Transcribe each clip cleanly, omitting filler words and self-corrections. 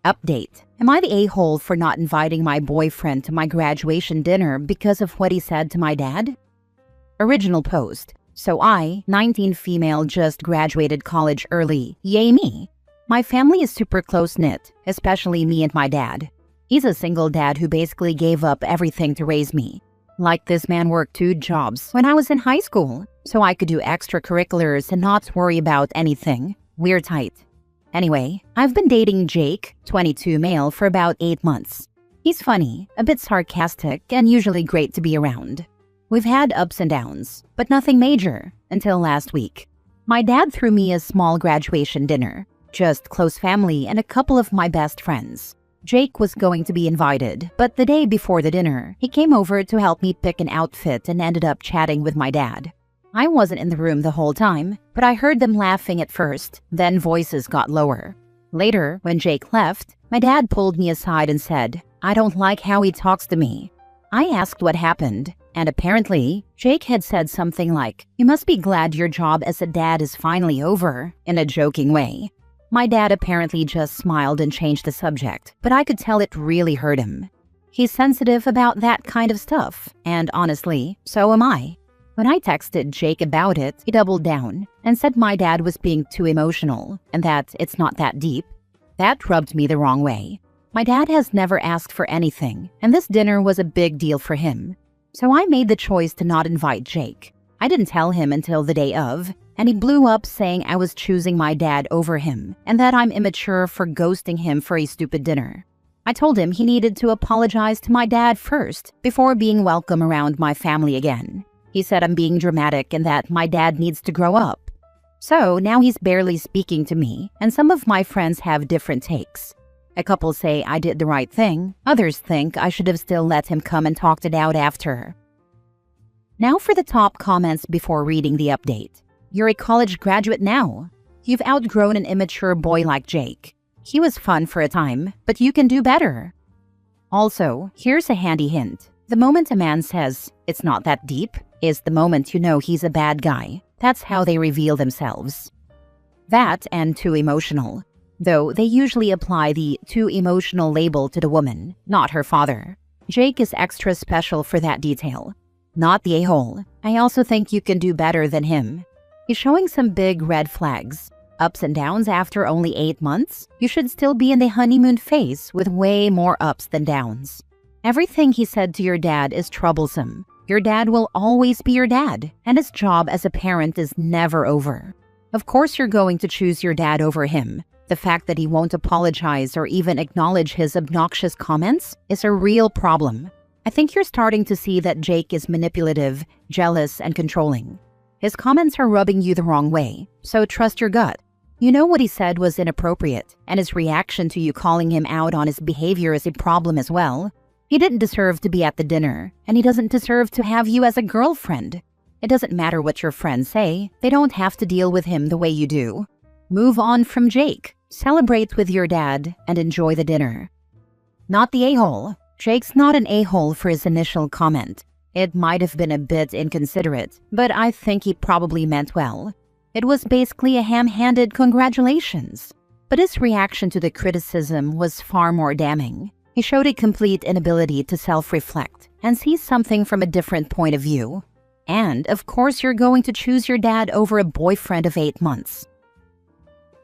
Update. Am I the a-hole for not inviting my boyfriend to my graduation dinner because of what he said to my dad? Original post. So I, 19 female, just graduated college early. Yay me. My family is super close-knit, especially me and my dad. He's a single dad who basically gave up everything to raise me. Like, this man worked 2 jobs when I was in high school, so I could do extracurriculars and not worry about anything. We're tight. Anyway, I've been dating Jake, 22 male, for about 8 months. He's funny, a bit sarcastic, and usually great to be around. We've had ups and downs, but nothing major, until last week. My dad threw me a small graduation dinner, just close family and a couple of my best friends. Jake was going to be invited, but the day before the dinner, he came over to help me pick an outfit and ended up chatting with my dad. I wasn't in the room the whole time, but I heard them laughing at first, then voices got lower. Later, when Jake left, my dad pulled me aside and said, "I don't like how he talks to me." I asked what happened, and apparently, Jake had said something like, "You must be glad your job as a dad is finally over," in a joking way. My dad apparently just smiled and changed the subject, but I could tell it really hurt him. He's sensitive about that kind of stuff, and honestly, so am I. When I texted Jake about it, he doubled down and said my dad was being too emotional and that it's not that deep. That rubbed me the wrong way. My dad has never asked for anything, and this dinner was a big deal for him. So I made the choice to not invite Jake. I didn't tell him until the day of, and he blew up saying I was choosing my dad over him and that I'm immature for ghosting him for a stupid dinner. I told him he needed to apologize to my dad first before being welcome around my family again. He said I'm being dramatic and that my dad needs to grow up. So now he's barely speaking to me, and some of my friends have different takes. A couple say I did the right thing, others think I should have still let him come and talked it out after. Now for the top comments before reading the update. You're a college graduate now. You've outgrown an immature boy like Jake. He was fun for a time, but you can do better. Also, here's a handy hint. The moment a man says, "It's not that deep," is the moment you know he's a bad guy. That's how they reveal themselves. That and too emotional. Though they usually apply the too emotional label to the woman, not her father. Jake is extra special for that detail. Not the a-hole. I also think you can do better than him. He's showing some big red flags. Ups and downs after only 8 months? You should still be in the honeymoon phase with way more ups than downs. Everything he said to your dad is troublesome. Your dad will always be your dad, and his job as a parent is never over. Of course you're going to choose your dad over him. The fact that he won't apologize or even acknowledge his obnoxious comments is a real problem. I think you're starting to see that Jake is manipulative, jealous, and controlling. His comments are rubbing you the wrong way, so trust your gut. You know what he said was inappropriate, and his reaction to you calling him out on his behavior is a problem as well. He didn't deserve to be at the dinner, and he doesn't deserve to have you as a girlfriend. It doesn't matter what your friends say, they don't have to deal with him the way you do. Move on from Jake, celebrate with your dad, and enjoy the dinner. Not the a-hole. Jake's not an a-hole for his initial comment. It might have been a bit inconsiderate, but I think he probably meant well. It was basically a ham-handed congratulations. But his reaction to the criticism was far more damning. He showed a complete inability to self-reflect and see something from a different point of view. And, of course, you're going to choose your dad over a boyfriend of 8 months.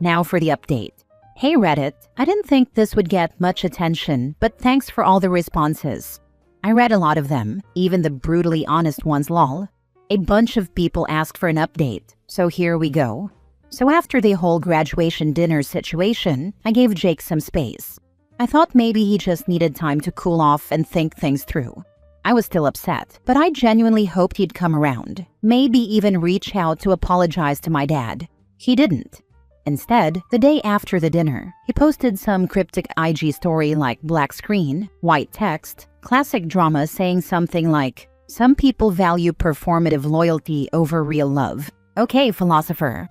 Now for the update. Hey Reddit, I didn't think this would get much attention, but thanks for all the responses. I read a lot of them, even the brutally honest ones lol. A bunch of people asked for an update, so here we go. So after the whole graduation dinner situation, I gave Jake some space. I thought maybe he just needed time to cool off and think things through. I was still upset, but I genuinely hoped he'd come around, maybe even reach out to apologize to my dad. He didn't. Instead, the day after the dinner, he posted some cryptic IG story like black screen, white text, classic drama saying something like, "Some people value performative loyalty over real love. Okay, philosopher."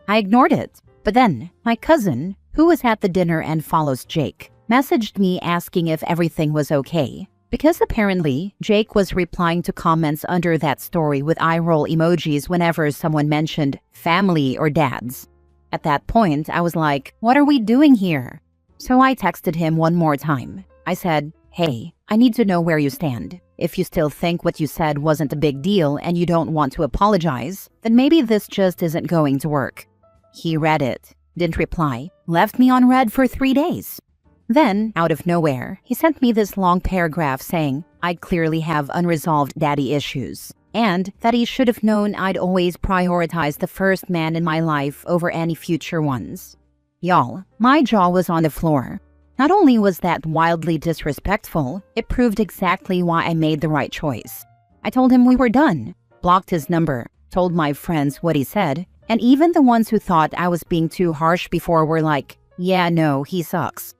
I ignored it, but then my cousin, who was at the dinner and follows Jake, messaged me asking if everything was okay. Because apparently, Jake was replying to comments under that story with eye-roll emojis whenever someone mentioned family or dads. At that point, I was like, what are we doing here? So I texted him one more time. I said, "Hey, I need to know where you stand. If you still think what you said wasn't a big deal and you don't want to apologize, then maybe this just isn't going to work." He read it, didn't reply, left me on read for 3 days. Then, out of nowhere, he sent me this long paragraph saying I clearly have unresolved daddy issues, and that he should have known I'd always prioritize the first man in my life over any future ones. Y'all, my jaw was on the floor. Not only was that wildly disrespectful, it proved exactly why I made the right choice. I told him we were done, blocked his number, told my friends what he said, and even the ones who thought I was being too harsh before were like, "Yeah, no, he sucks."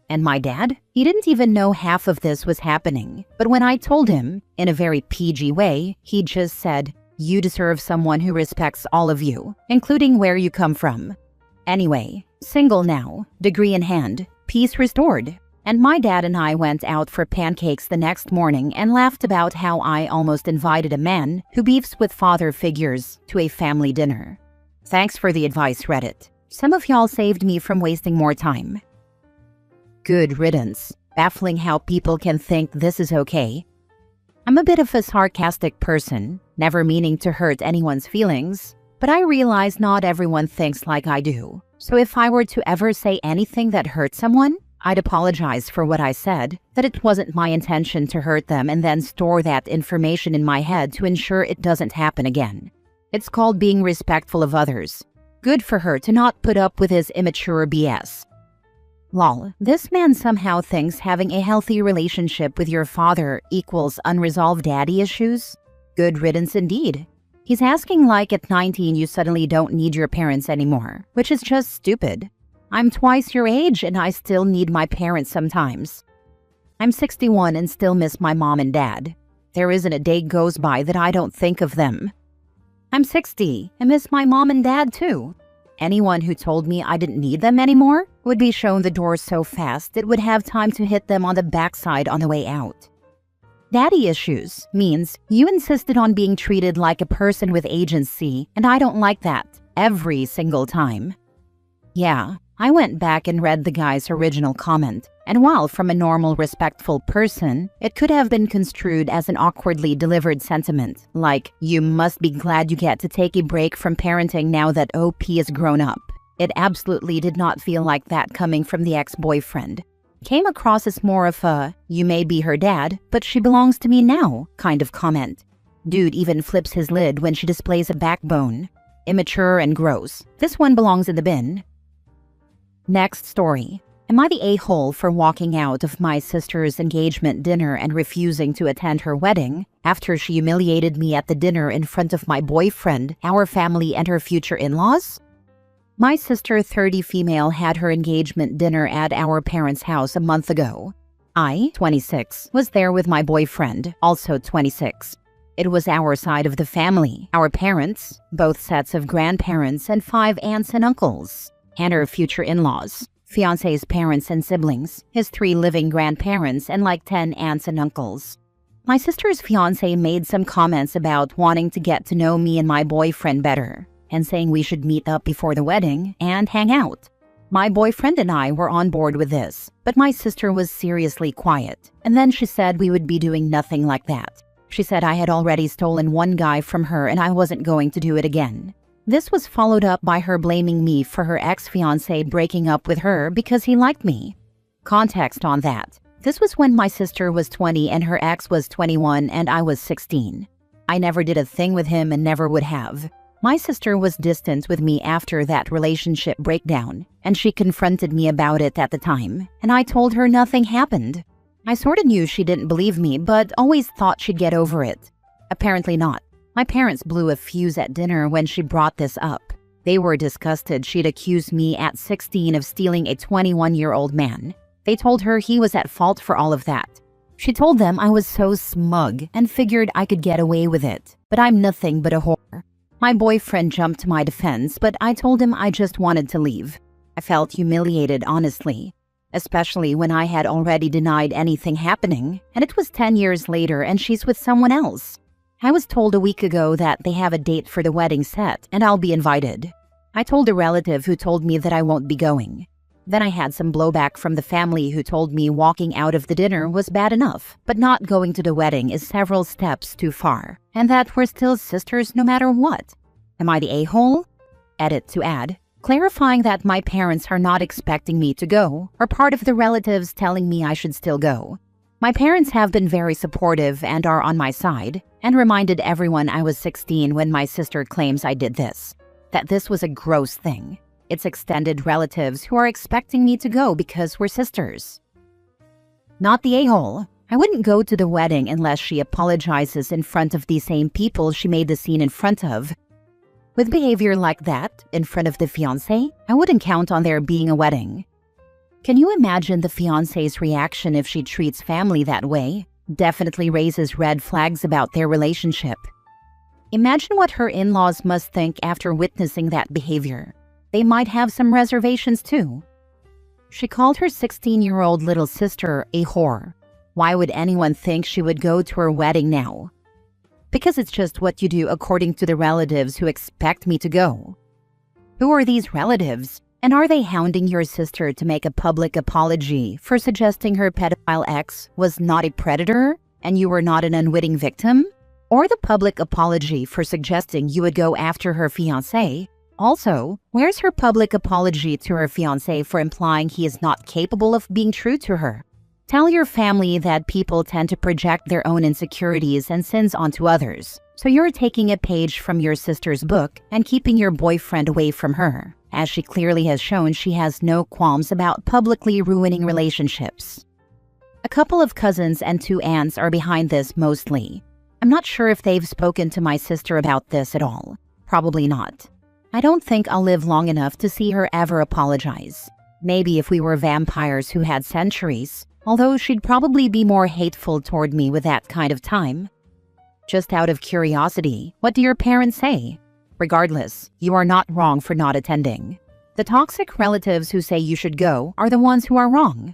And my dad? He didn't even know half of this was happening. But when I told him, in a very PG way, he just said, "You deserve someone who respects all of you, including where you come from." Anyway, single now, degree in hand, peace restored. And my dad and I went out for pancakes the next morning and laughed about how I almost invited a man who beefs with father figures to a family dinner. Thanks for the advice, Reddit. Some of y'all saved me from wasting more time. Good riddance. Baffling how people can think this is okay. I'm a bit of a sarcastic person, never meaning to hurt anyone's feelings, but I realize not everyone thinks like I do. So if I were to ever say anything that hurt someone, I'd apologize for what I said, that it wasn't my intention to hurt them, and then store that information in my head to ensure it doesn't happen again. It's called being respectful of others. Good for her to not put up with his immature BS. Lol, this man somehow thinks having a healthy relationship with your father equals unresolved daddy issues? Good riddance indeed. He's asking like at 19 you suddenly don't need your parents anymore, which is just stupid. I'm twice your age and I still need my parents sometimes. I'm 61 and still miss my mom and dad. There isn't a day goes by that I don't think of them. I'm 60 and miss my mom and dad too. Anyone who told me I didn't need them anymore would be shown the door so fast it would have time to hit them on the backside on the way out. Daddy issues means you insisted on being treated like a person with agency, and I don't like that every single time. Yeah, I went back and read the guy's original comment, and while from a normal, respectful person, it could have been construed as an awkwardly delivered sentiment, like, "You must be glad you get to take a break from parenting now that OP is grown up." It absolutely did not feel like that coming from the ex-boyfriend. Came across as more of a, "You may be her dad, but she belongs to me now" kind of comment. Dude even flips his lid when she displays a backbone. Immature and gross. This one belongs in the bin. Next story. Am I the a-hole for walking out of my sister's engagement dinner and refusing to attend her wedding after she humiliated me at the dinner in front of my boyfriend, our family, and her future in-laws? My sister, 30 female, had her engagement dinner at our parents' house a month ago. I, 26, was there with my boyfriend, also 26. It was our side of the family, our parents, both sets of grandparents, and 5 aunts and uncles, and her future in-laws, fiancé's parents and siblings, his 3 living grandparents, and like 10 aunts and uncles. My sister's fiancé made some comments about wanting to get to know me and my boyfriend better, and saying we should meet up before the wedding and hang out. My boyfriend and I were on board with this, but my sister was seriously quiet, and then she said we would be doing nothing like that. She said I had already stolen one guy from her and I wasn't going to do it again. This was followed up by her blaming me for her ex-fiancé breaking up with her because he liked me. Context on that. This was when my sister was 20 and her ex was 21 and I was 16. I never did a thing with him and never would have. My sister was distant with me after that relationship breakdown, and she confronted me about it at the time, and I told her nothing happened. I sorta knew she didn't believe me, but always thought she'd get over it. Apparently not. My parents blew a fuse at dinner when she brought this up. They were disgusted she'd accused me at 16 of stealing a 21-year-old man. They told her he was at fault for all of that. She told them I was so smug and figured I could get away with it, but I'm nothing but a whore. My boyfriend jumped to my defense, but I told him I just wanted to leave. I felt humiliated, honestly, especially when I had already denied anything happening, and it was 10 years later and she's with someone else. I was told a week ago that they have a date for the wedding set and I'll be invited. I told a relative who told me that I won't be going. Then I had some blowback from the family who told me walking out of the dinner was bad enough, but not going to the wedding is several steps too far, and that we're still sisters no matter what. Am I the a-hole? Edit to add, clarifying that my parents are not expecting me to go, or part of the relatives telling me I should still go. My parents have been very supportive and are on my side, and reminded everyone I was 16 when my sister claims I did this, that this was a gross thing. It's extended relatives who are expecting me to go because we're sisters. Not the a-hole. I wouldn't go to the wedding unless she apologizes in front of the same people she made the scene in front of. With behavior like that, in front of the fiancé, I wouldn't count on there being a wedding. Can you imagine the fiancé's reaction if she treats family that way? Definitely raises red flags about their relationship. Imagine what her in-laws must think after witnessing that behavior. They might have some reservations too. She called her 16-year-old little sister a whore. Why would anyone think she would go to her wedding now? Because it's just what you do according to the relatives who expect me to go. Who are these relatives? And are they hounding your sister to make a public apology for suggesting her pedophile ex was not a predator and you were not an unwitting victim? Or the public apology for suggesting you would go after her fiancé? Also, where's her public apology to her fiancé for implying he is not capable of being true to her? Tell your family that people tend to project their own insecurities and sins onto others, so you're taking a page from your sister's book and keeping your boyfriend away from her, as she clearly has shown she has no qualms about publicly ruining relationships. A couple of cousins and 2 aunts are behind this mostly. I'm not sure if they've spoken to my sister about this at all. Probably not. I don't think I'll live long enough to see her ever apologize. Maybe if we were vampires who had centuries, although she'd probably be more hateful toward me with that kind of time. Just out of curiosity, what do your parents say? Regardless, you are not wrong for not attending. The toxic relatives who say you should go are the ones who are wrong.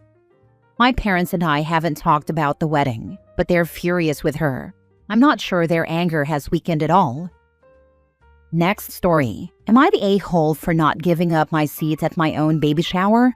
My parents and I haven't talked about the wedding, but they're furious with her. I'm not sure their anger has weakened at all. Next story. Am I the a-hole for not giving up my seat at my own baby shower?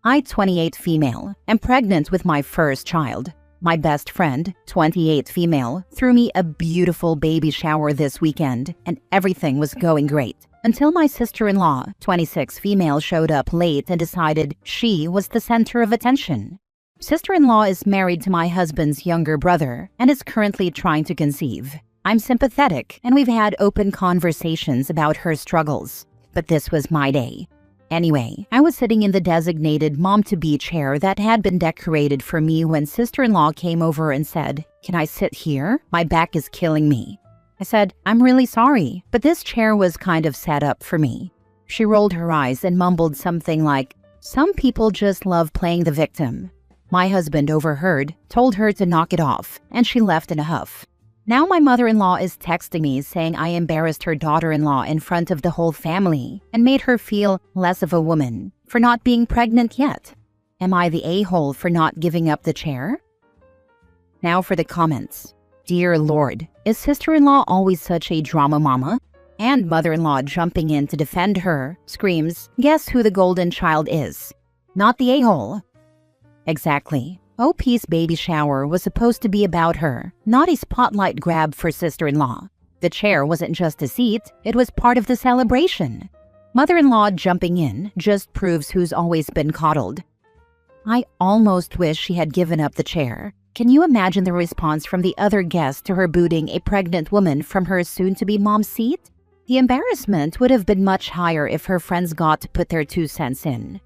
I, 28 female, am pregnant with my first child. My best friend, 28 female, threw me a beautiful baby shower this weekend, and everything was going great. Until my sister-in-law, 26 female, showed up late and decided she was the center of attention. Sister-in-law is married to my husband's younger brother and is currently trying to conceive. I'm sympathetic, and we've had open conversations about her struggles. But this was my day. Anyway, I was sitting in the designated mom-to-be chair that had been decorated for me when sister-in-law came over and said, "Can I sit here? My back is killing me." I said, "I'm really sorry, but this chair was kind of set up for me." She rolled her eyes and mumbled something like, "Some people just love playing the victim." My husband overheard, told her to knock it off, and she left in a huff. Now my mother-in-law is texting me saying I embarrassed her daughter-in-law in front of the whole family and made her feel less of a woman for not being pregnant yet. Am I the a-hole for not giving up the chair? Now for the comments. Dear Lord, is sister-in-law always such a drama mama? And mother-in-law jumping in to defend her, screams, "Guess who the golden child is? Not the a-hole." Exactly. OP's baby shower was supposed to be about her, not a spotlight grab for sister-in-law. The chair wasn't just a seat, it was part of the celebration. Mother-in-law jumping in just proves who's always been coddled. I almost wish she had given up the chair. Can you imagine the response from the other guests to her booting a pregnant woman from her soon-to-be mom's seat? The embarrassment would have been much higher if her friends got to put their 2 cents in.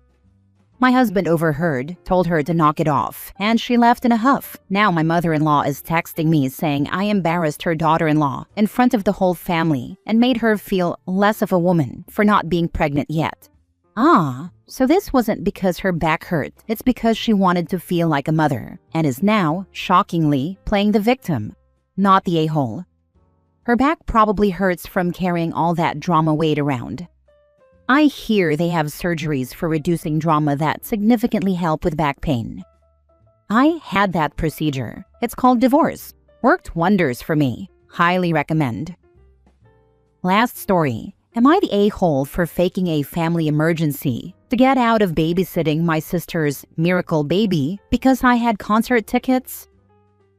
My husband overheard, told her to knock it off, and she left in a huff. Now my mother-in-law is texting me saying I embarrassed her daughter-in-law in front of the whole family and made her feel less of a woman for not being pregnant yet. Ah, so this wasn't because her back hurt, it's because she wanted to feel like a mother, and is now, shockingly, playing the victim, not the a-hole. Her back probably hurts from carrying all that drama weight around. I hear they have surgeries for reducing drama that significantly help with back pain. I had that procedure. It's called divorce. Worked wonders for me. Highly recommend. Last story. Am I the a-hole for faking a family emergency to To get out of babysitting my sister's miracle baby because I had concert tickets?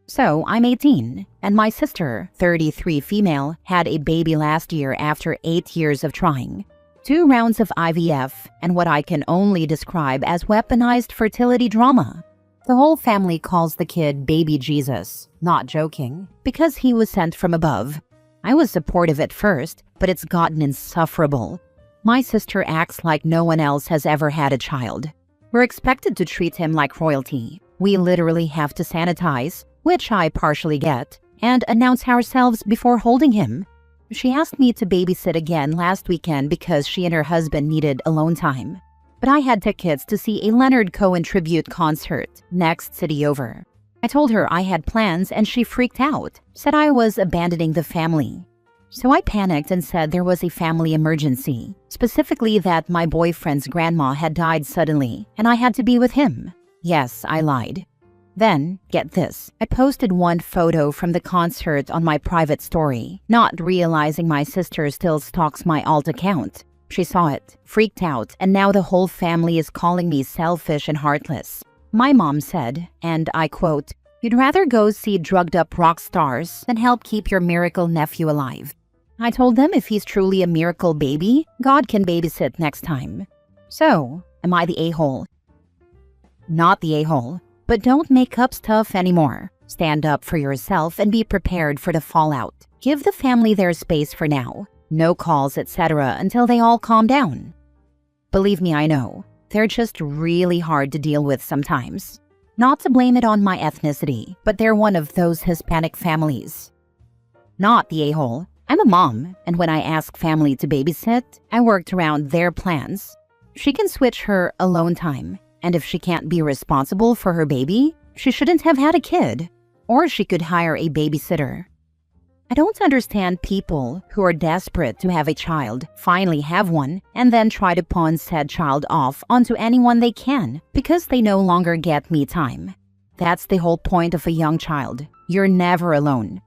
So, I'm 18, and my sister, 33 female, had a baby last year after 8 years of trying. 2 rounds of IVF, and what I can only describe as weaponized fertility drama. The whole family calls the kid Baby Jesus, not joking, because he was sent from above. I was supportive at first, but it's gotten insufferable. My sister acts like no one else has ever had a child. We're expected to treat him like royalty. We literally have to sanitize, which I partially get, and announce ourselves before holding him. She asked me to babysit again last weekend because she and her husband needed alone time. But I had tickets to see a Leonard Cohen tribute concert next city over. I told her I had plans and she freaked out, said I was abandoning the family. So I panicked and said there was a family emergency, specifically that my boyfriend's grandma had died suddenly and I had to be with him. Yes, I lied. Then, get this, I posted one photo from the concert on my private story, not realizing my sister still stalks my alt account. She saw it, freaked out, and now the whole family is calling me selfish and heartless. My mom said, and I quote, "You'd rather go see drugged-up rock stars than help keep your miracle nephew alive." I told them if he's truly a miracle baby, God can babysit next time. So, am I the a-hole? Not the a-hole. But don't make up stuff anymore. Stand up for yourself and be prepared for the fallout. Give the family their space for now. No calls, etc. until they all calm down. Believe me, I know. They're just really hard to deal with sometimes. Not to blame it on my ethnicity, but they're one of those Hispanic families. Not the a-hole. I'm a mom, and when I ask family to babysit, I worked around their plans. She can switch her alone time. And if she can't be responsible for her baby, she shouldn't have had a kid. Or she could hire a babysitter. I don't understand people who are desperate to have a child, finally have one, and then try to pawn said child off onto anyone they can because they no longer get me time. That's the whole point of a young child. You're never alone.